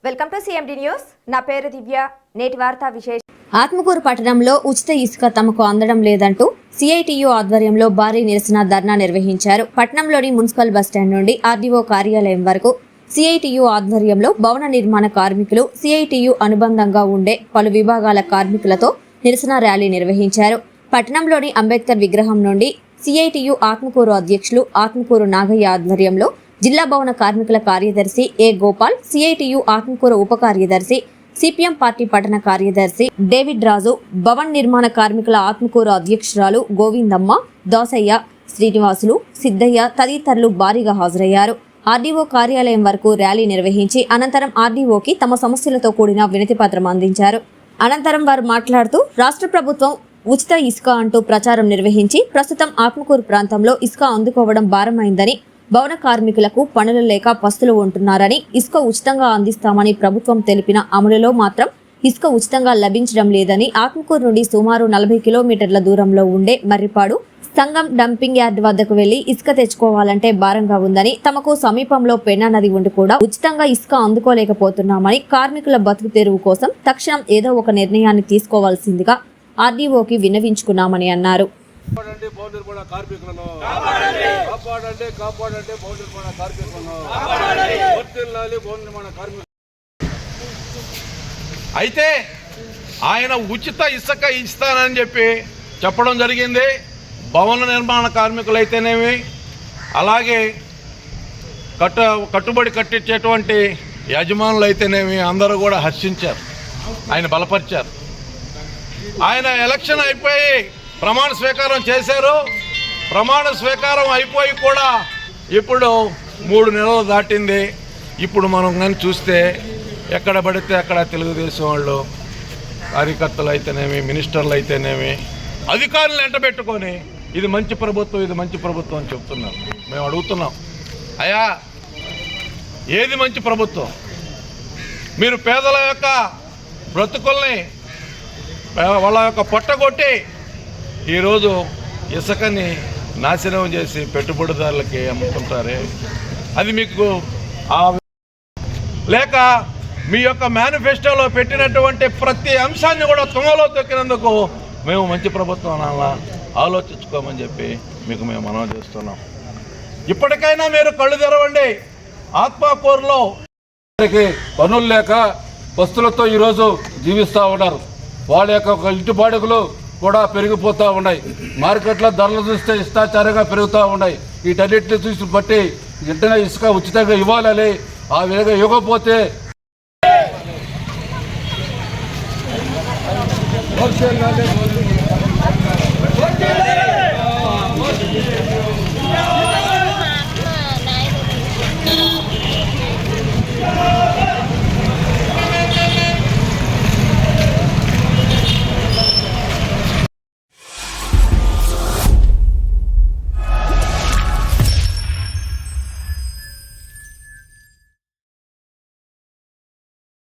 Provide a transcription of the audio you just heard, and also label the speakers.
Speaker 1: Welcome to CMD news. నా పేరు దివ్య. నేటి వార్తా విశేషం.
Speaker 2: ఆత్మకూరు పట్టణంలో ఉచిత ఇసుక తమకు అందడం లేదంటూ సిఐటియు ఆధ్వర్యంలో భారీ నిరసన ధర్నా నిర్వహించారు. పట్టణంలోని మున్సిపల్ బస్టాండ్ నుండి ఆర్డీఓ కార్యాలయం వరకు సిఐటియు ఆధ్వర్యంలో భవన నిర్మాణ కార్మికులు, సిఐటియు అనుబంధంగా ఉండే పలు విభాగాల కార్మికులతో నిరసన ర్యాలీ నిర్వహించారు. పట్టణంలోని అంబేద్కర్ విగ్రహం నుండి సిఐటియు ఆత్మకూరు అధ్యక్షులు ఆత్మకూరు నాగయ్య ఆధ్వర్యంలో జిల్లా భవన కార్మికుల కార్యదర్శి ఏ గోపాల్, సిఐటియు ఆత్మకూరు ఉప కార్యదర్శి, సిపిఎం పార్టీ పట్టణ కార్యదర్శి డేవిడ్ రాజు, భవన్ నిర్మాణ కార్మికుల ఆత్మకూరు అధ్యక్షురాలు గోవిందమ్మ, దాసయ్య, శ్రీనివాసులు, సిద్ధయ్య తదితరులు భారీగా హాజరయ్యారు. ఆర్డీఓ కార్యాలయం వరకు ర్యాలీ నిర్వహించి అనంతరం ఆర్డీఓకి తమ సమస్యలతో కూడిన వినతి పత్రం అందించారు. అనంతరం వారు మాట్లాడుతూ రాష్ట్ర ప్రభుత్వం ఉచిత ఇసుక అంటూ ప్రచారం నిర్వహించి ప్రస్తుతం ఆత్మకూరు ప్రాంతంలో ఇసుక అందుకోవడం భారమైందని, భవన కార్మికులకు పనులు లేక పస్తులు ఉంటున్నారని, ఇసుక ఉచితంగా అందిస్తామని ప్రభుత్వం తెలిపిన అమలులో మాత్రం ఇసుక ఉచితంగా లభించడం లేదని, ఆత్మకూరు నుండి సుమారు 40 కిలోమీటర్ల దూరంలో ఉండే మర్రిపాడు సంగం డంపింగ్ యార్డ్ వద్దకు వెళ్లి ఇసుక తెచ్చుకోవాలంటే భారంగా ఉందని, తమకు సమీపంలో పెన్నా నది ఉండి కూడా ఉచితంగా ఇసుక అందుకోలేకపోతున్నామని, కార్మికుల బతుకు తెరువు కోసం తక్షణం ఏదో ఒక నిర్ణయాన్ని తీసుకోవాల్సిందిగా ఆర్డీఓకి విన్నవించుకున్నామని అన్నారు.
Speaker 3: అయితే ఆయన ఉచిత ఇసుక ఇస్తానని చెప్పడం జరిగింది. భవన నిర్మాణ కార్మికులైతేనేమి, అలాగే కట్టుబడి కట్టించేటువంటి యజమానులు అయితేనేమి అందరూ కూడా హర్షించారు, ఆయన బలపరిచారు. ఆయన ఎలక్షన్ అయిపోయి ప్రమాణ స్వీకారం చేశారు. ప్రమాణ స్వీకారం అయిపోయి కూడా ఇప్పుడు 3 నెలలు దాటింది. ఇప్పుడు మనం కానీ చూస్తే ఎక్కడ పడితే అక్కడ తెలుగుదేశం వాళ్ళు కార్యకర్తలు అయితేనేమి, మినిస్టర్లు అయితేనేమి అధికారులు ఎంటబెట్టుకొని ఇది మంచి ప్రభుత్వం, ఇది మంచి ప్రభుత్వం అని చెప్తున్నారు. మేము అడుగుతున్నాం, అయ్యా ఏది మంచి ప్రభుత్వం? మీరు పేదల యొక్క బ్రతుకుల్ని వాళ్ళ యొక్క పొట్టగొట్టి ఈరోజు ఇసుకని నాశనం చేసి పెట్టుబడిదారులకి అమ్ముకుంటారే, అది మీకు లేక మీ యొక్క మేనిఫెస్టోలో పెట్టినటువంటి ప్రతి అంశాన్ని కూడా తుంగలో తొక్కినందుకు మేము మంచి ప్రభుత్వం అనాలా ఆలోచించుకోమని చెప్పి మీకు మేము మనవి చేస్తున్నాం. ఇప్పటికైనా మీరు కళ్ళు తెరవండి. ఆత్మకూరులో పనులు లేక పస్తులతో ఈరోజు జీవిస్తూ ఉన్నారు. వాళ్ళ యొక్క ఇంటి బాడుగులు కూడా పెరిగిపోతూ ఉన్నాయి. మార్కెట్లో ధరలు చూస్తే ఇష్టాచారంగా పెరుగుతూ ఉన్నాయి. వీటన్నిటిని చూసి బట్టి వెంటనే ఇసుక ఉచితంగా ఇవ్వాలని, ఆ విధంగా ఇవ్వకపోతే హోల్సేల్